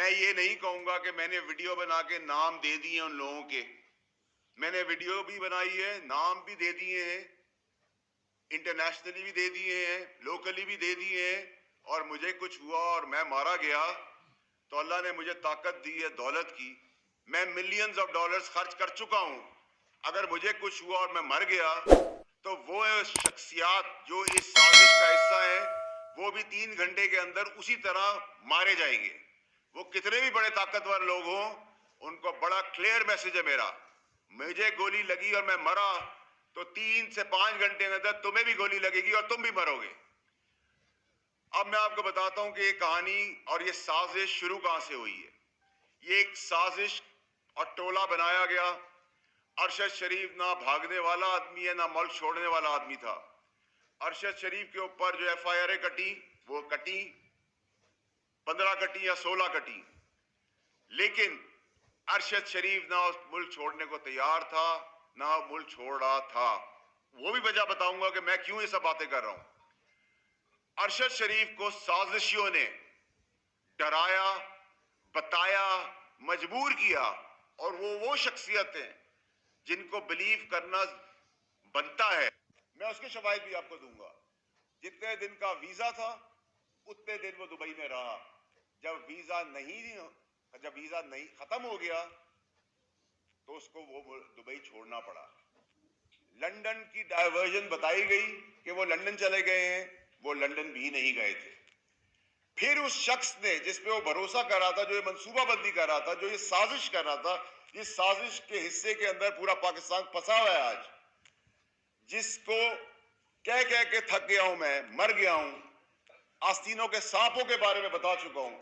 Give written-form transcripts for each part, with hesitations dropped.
میں یہ نہیں کہوں گا کہ میں نے ویڈیو بنا کے نام دے دیے ان لوگوں کے. میں نے ویڈیو بھی بنائی ہے, نام بھی دے دیے ہیں, انٹرنیشنلی بھی دے دیے ہیں, لوکلی بھی دے دیے ہیں. اور مجھے کچھ ہوا اور میں مارا گیا تو اللہ نے مجھے طاقت دی ہے, دولت کی. میں ملینز آف ڈالرز خرچ کر چکا ہوں. اگر مجھے کچھ ہوا اور میں مر گیا تو وہ شخصیات جو اس سازش کا حصہ ہیں وہ بھی 3 گھنٹے کے اندر اسی طرح مارے جائیں گے. وہ کتنے بھی بڑے طاقتور لوگ ہوں, ان کو بڑا کلیئر میسج ہے میرا. مجھے گولی لگی اور میں مرا تو 3 سے 5 گھنٹے کے اندر تمہیں بھی گولی لگے گی اور تم بھی مرو گے. اب میں آپ کو بتاتا ہوں کہ یہ کہانی اور یہ سازش شروع کہاں سے ہوئی ہے. یہ ایک سازش اور ٹولہ بنایا گیا. ارشد شریف نہ بھاگنے والا آدمی ہے نہ ملک چھوڑنے والا آدمی تھا. ارشد شریف کے اوپر جو ایف آئی آریں کٹی وہ کٹی, 15 کٹی یا 16 کٹی, لیکن ارشد شریف نہ اس ملک چھوڑنے کو تیار تھا نہ ملک چھوڑ رہا تھا. وہ بھی وجہ بتاؤں گا کہ میں کیوں یہ سب باتیں کر رہا ہوں. ارشد شریف کو سازشیوں نے ڈرایا, بتایا, مجبور کیا, اور وہ شخصیت ہیں جن کو بلیو کرنا بنتا ہے. میں اس کے شواہد بھی آپ کو دوں گا. جتنے دن کا ویزا تھا اتنے دن وہ دبئی میں رہا. جب ویزا نہیں ختم ہو گیا تو اس کو وہ دبئی چھوڑنا پڑا. لندن کی ڈائیورژن بتائی گئی کہ وہ لندن چلے گئے ہیں, وہ لندن بھی نہیں گئے تھے. پھر اس شخص نے جس پہ وہ بھروسہ کر رہا تھا, جو یہ منصوبہ بندی کر رہا تھا, جو یہ سازش کر رہا تھا, اس سازش کے حصے کے اندر پورا پاکستان پھنسا ہوا ہے آج, جس کو کہہ کے تھک گیا ہوں, میں مر گیا ہوں. آستینوں کے سانپوں کے بارے میں بتا چکا ہوں.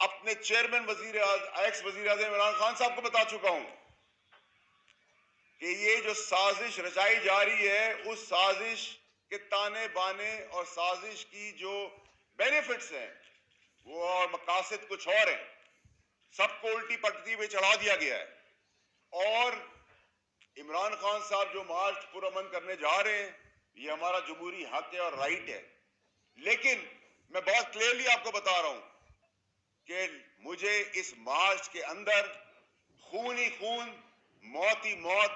اپنے چیئرمین ایکس وزیر اعظم عمران خان صاحب کو بتا چکا ہوں کہ یہ جو سازش رچائی جا رہی ہے, اس سازش کے تانے بانے اور سازش کی جو بینیفٹس ہیں وہ اور مقاصد کچھ اور ہیں. سب کو الٹی پٹتی پہ چڑھا دیا گیا ہے. اور عمران خان صاحب جو مارچ پرامن کرنے جا رہے ہیں, یہ ہمارا جمہوری حق ہے اور رائٹ ہے. لیکن میں بہت کلیئرلی آپ کو بتا رہا ہوں کہ مجھے اس مارچ کے اندر خون ہی خون, موت ہی موت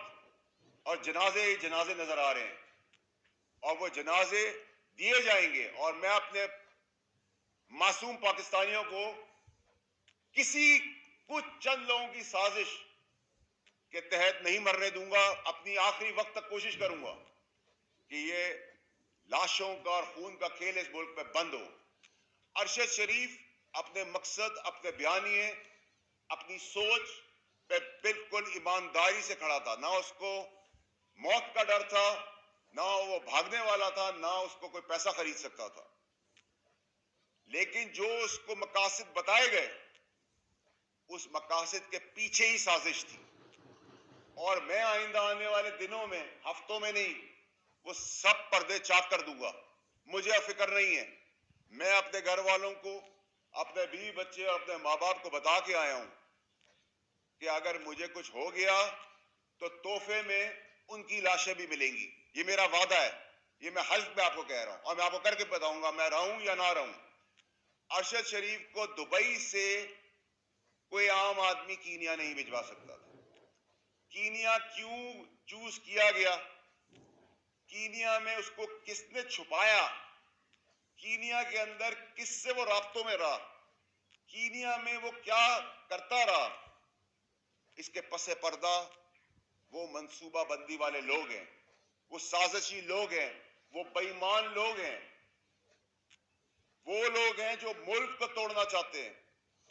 اور جنازے ہی جنازے نظر آ رہے ہیں, اور وہ جنازے دیے جائیں گے. اور میں اپنے معصوم پاکستانیوں کو کسی کچھ چند لوگوں کی سازش کے تحت نہیں مرنے دوں گا. اپنی آخری وقت تک کوشش کروں گا کہ یہ لاشوں کا اور خون کا کھیل اس ملک پہ بند ہو. ارشد شریف اپنے مقصد, اپنے بیانیے, اپنی سوچ پہ بالکل ایمانداری سے کھڑا تھا. نہ اس کو موت کا ڈر تھا, نہ وہ بھاگنے والا تھا, نہ اس کو کوئی پیسہ خرید سکتا تھا. لیکن جو اس کو مقاصد بتائے گئے, اس مقاصد کے پیچھے ہی سازش تھی. اور میں آئندہ آنے والے دنوں میں, ہفتوں میں نہیں, وہ سب پردے چاک کر دوں گا. مجھے فکر نہیں ہے. میں اپنے گھر والوں کو, اپنے بیوی بچے اور اپنے ماں باپ کو بتا کے آیا ہوں کہ اگر مجھے کچھ ہو گیا تو تحفے میں ان کی لاشیں بھی ملیں گی. یہ میرا وعدہ ہے. یہ میں حلف میں آپ کو کہہ رہا ہوں, اور میں آپ کو کر کے بتاؤں گا, میں رہوں یا نہ رہوں. ارشد شریف کو دبئی سے کوئی عام آدمی کینیا نہیں بھجوا سکتا تھا. کینیا کیوں چوز کیا گیا, کینیا میں اس کو کس نے چھپایا, کینیا کے اندر کس سے وہ رابطوں میں رہا, کینیا میں وہ کیا کرتا رہا, اس کے پس پردہ وہ منصوبہ بندی والے لوگ ہیں, وہ سازشی لوگ ہیں, وہ بے ایمان لوگ ہیں, وہ لوگ ہیں جو ملک کو توڑنا چاہتے ہیں,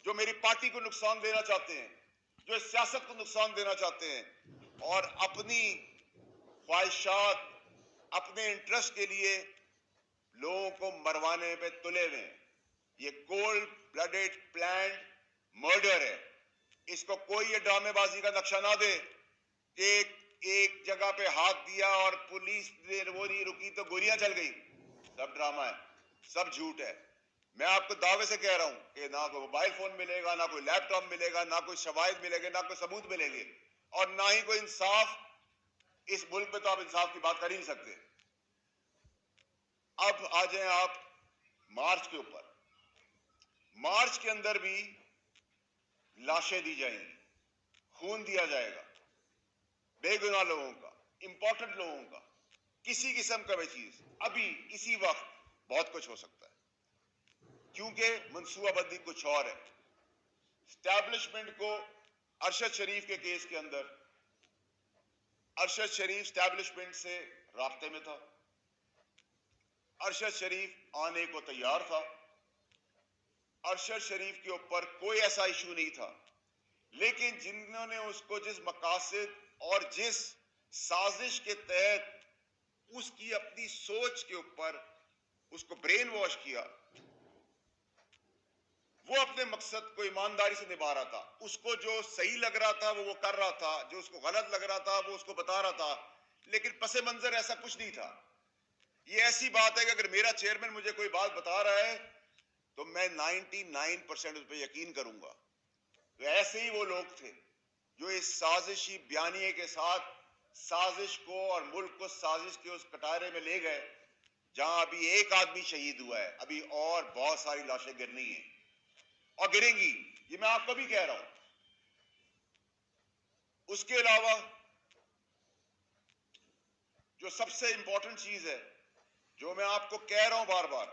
جو میری پارٹی کو نقصان دینا چاہتے ہیں, جو سیاست کو نقصان دینا چاہتے ہیں, اور اپنی خواہشات, اپنے انٹرسٹ کے لیے لوگوں کو مروانے پہ تلے ہوئے ہیں. یہ کولڈ بلڈڈ پلانڈ مرڈر ہے. اس کو کوئی یہ ڈرامے بازی کا نقشہ نہ دے کہ ایک جگہ پہ ہاتھ دیا اور پولیس وہ نہیں رکی تو گولیاں چل گئی. سب ڈرامہ ہے, سب جھوٹ ہے. میں آپ کو دعوے سے کہہ رہا ہوں کہ نہ کوئی موبائل فون ملے گا, نہ کوئی لیپ ٹاپ ملے گا, نہ کوئی شواہد ملے گا, نہ کوئی ثبوت ملیں گے, اور نہ ہی کوئی انصاف. اس ملک میں تو آپ انصاف کی بات کر ہی نہیں سکتے. اب آ جائیں آپ مارچ کے اوپر. مارچ کے اندر بھی لاشیں دی جائیں گی, خون دیا جائے گا بے گناہ لوگوں کا, امپورٹنٹ لوگوں کا, کسی قسم کا بھی چیز. ابھی اسی وقت بہت کچھ ہو سکتا ہے, کیونکہ منصوبہ بندی کچھ اور ہے. اسٹیبلشمنٹ کو ارشد شریف کے کیس کے اندر ارشد شریف اسٹیبلشمنٹ سے رابطے میں تھا, ارشد شریف آنے کو تیار تھا, ارشد شریف کے اوپر کوئی ایسا ایشو نہیں تھا, لیکن جنہوں نے اس کو جس مقاصد اور جس سازش کے تحت اس کی اپنی سوچ کے اوپر اس کو برین واش کیا, وہ اپنے مقصد کو ایمانداری سے نبھا رہا تھا. اس کو جو صحیح لگ رہا تھا وہ کر رہا تھا, جو اس کو غلط لگ رہا تھا وہ اس کو بتا رہا تھا, لیکن پس منظر ایسا کچھ نہیں تھا. یہ ایسی بات ہے کہ اگر میرا چیئرمین مجھے کوئی بات بتا رہا ہے تو میں 99% اس پہ یقین کروں گا. تو ایسے ہی وہ لوگ تھے جو اس سازشی بیانیے کے ساتھ سازش کو اور ملک کو سازش کے اس کٹارے میں لے گئے جہاں ابھی ایک آدمی شہید ہوا ہے, ابھی اور بہت ساری لاشیں گرنی ہیں اور گریں گی, یہ میں آپ کو بھی کہہ رہا ہوں. اس کے علاوہ جو سب سے امپورٹنٹ چیز ہے, جو میں آپ کو کہہ رہا ہوں بار بار,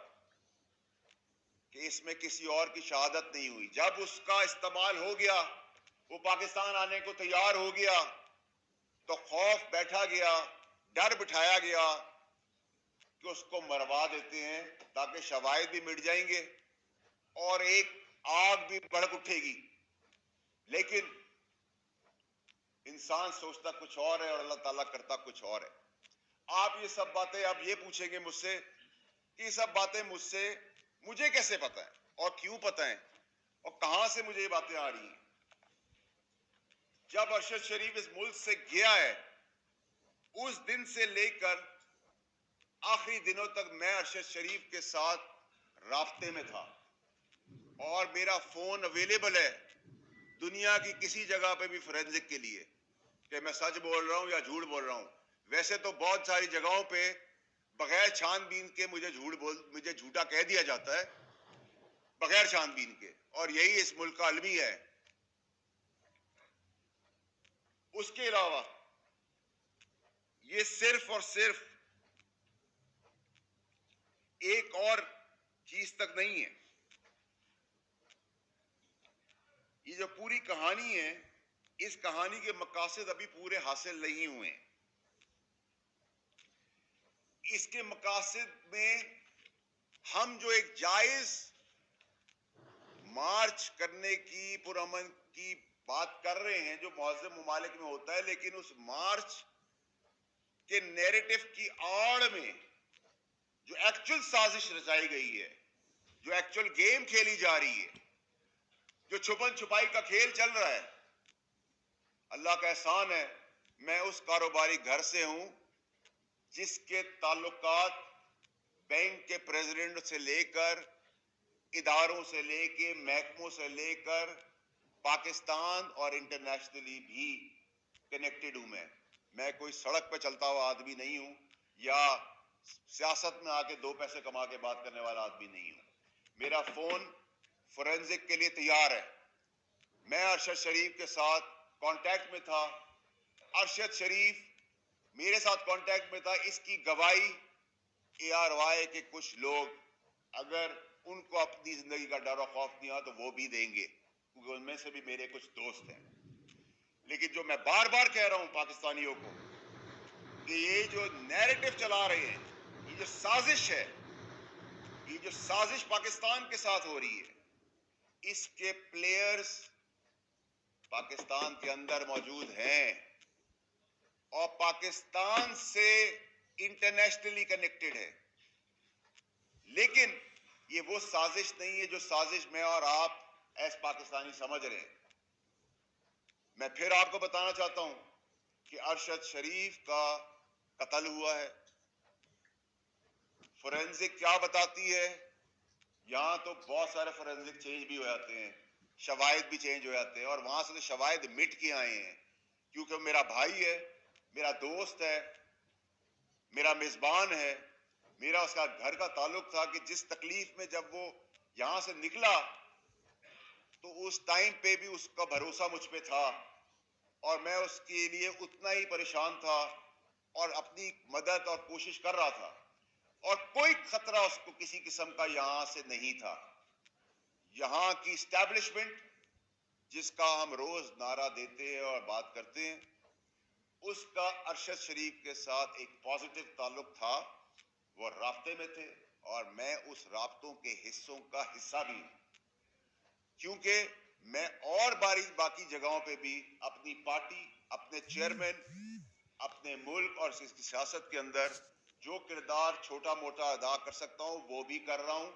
کہ اس میں کسی اور کی شہادت نہیں ہوئی. جب اس کا استعمال ہو گیا, وہ پاکستان آنے کو تیار ہو گیا, تو خوف بیٹھا گیا, ڈر بٹھایا گیا کہ اس کو مروا دیتے ہیں تاکہ شواہد بھی مٹ جائیں گے اور ایک آگ بھی بھڑک اٹھے گی. لیکن انسان سوچتا کچھ اور ہے اور اللہ تعالیٰ کرتا کچھ اور ہے. آپ یہ سب باتیں آپ یہ پوچھیں گے مجھ سے کہ یہ سب باتیں مجھے کیسے پتہ ہیں اور کیوں پتہ ہیں اور کہاں سے مجھے یہ باتیں آ رہی ہیں. جب ارشد شریف اس ملک سے گیا ہے, اس دن سے لے کر آخری دنوں تک میں ارشد شریف کے ساتھ رابطے میں تھا, اور میرا فون اویلیبل ہے دنیا کی کسی جگہ پہ بھی فورینزک کے لیے, کہ میں سچ بول رہا ہوں یا جھوٹ بول رہا ہوں. ویسے تو بہت ساری جگہوں پہ بغیر چھان بین کے مجھے جھوٹا کہہ دیا جاتا ہے, بغیر چھان بین کے, اور یہی اس ملک کا المی ہے. اس کے علاوہ یہ صرف اور صرف ایک اور چیز تک نہیں ہے. یہ جو پوری کہانی ہے, اس کہانی کے مقاصد ابھی پورے حاصل نہیں ہوئے. اس کے مقاصد میں ہم جو ایک جائز مارچ کرنے کی پرامن کی بات کر رہے ہیں جو مہذب ممالک میں ہوتا ہے, لیکن اس مارچ کے نیریٹو کی آڑ میں جو ایکچول سازش رچائی گئی ہے, جو ایکچول گیم کھیلی جا رہی ہے, جو چھپن چھپائی کا کھیل چل رہا ہے, اللہ کا احسان ہے میں اس کاروباری گھر سے ہوں جس کے تعلقات بینک کے پریزیڈنٹ سے لے کر, اداروں سے لے کے, محکموں سے لے کر پاکستان اور انٹرنیشنلی بھی کنیکٹڈ ہوں. میں کوئی سڑک پہ چلتا ہوا آدمی نہیں ہوں یا سیاست میں آ کے دو پیسے کما کے بات کرنے والا آدمی نہیں ہوں. میرا فون فورینزک کے لیے تیار ہے. میں ارشد شریف کے ساتھ کانٹیکٹ میں تھا, ارشد شریف میرے ساتھ کانٹیکٹ میں تھا. اس کی گواہی ARY کے کچھ لوگ, اگر ان کو اپنی زندگی کا ڈر و خوف نہیں آ تو وہ بھی دیں گے, کیونکہ ان میں سے بھی میرے کچھ دوست ہیں. لیکن جو میں بار بار کہہ رہا ہوں پاکستانیوں کو کہ یہ جو نیریٹو چلا رہے ہیں, یہ جو سازش ہے, یہ جو سازش پاکستان کے ساتھ ہو رہی ہے, اس کے پلیئرز پاکستان کے اندر موجود ہیں اور پاکستان سے انٹرنیشنلی کنیکٹڈ ہے. لیکن یہ وہ سازش نہیں ہے جو سازش میں اور آپ ایس پاکستانی سمجھ رہے ہیں. میں پھر آپ کو بتانا چاہتا ہوں کہ ارشد شریف کا قتل ہوا ہے. فورینزک کیا بتاتی ہے, یہاں تو بہت سارے فورینزک چینج بھی ہو جاتے ہیں, شواہد بھی چینج ہو جاتے ہیں, اور وہاں سے تو شواہد مٹ کے آئے ہیں, کیونکہ میرا بھائی ہے, میرا دوست ہے, میرا میزبان ہے, میرا اس کا گھر کا تعلق تھا. کہ جس تکلیف میں جب وہ یہاں سے نکلا تو اس ٹائم پہ بھی اس کا بھروسہ مجھ پہ تھا اور میں اس کے لیے اتنا ہی پریشان تھا اور اپنی مدد اور کوشش کر رہا تھا، اور کوئی خطرہ اس کو کسی قسم کا یہاں سے نہیں تھا۔ یہاں کی اسٹیبلشمنٹ جس کا ہم روز نعرہ دیتے ہیں اور بات کرتے ہیں، اس کا ارشد شریف کے ساتھ ایک پازیٹیو تعلق تھا، وہ رابطے میں تھے اور میں اس رابطوں کے حصوں کا حصہ بھی ہوں، کیونکہ میں اور باقی جگہوں پہ بھی اپنی پارٹی، اپنے چیئرمین، اپنے ملک اور اس کی سیاست کے اندر جو کردار چھوٹا موٹا ادا کر سکتا ہوں وہ بھی کر رہا ہوں،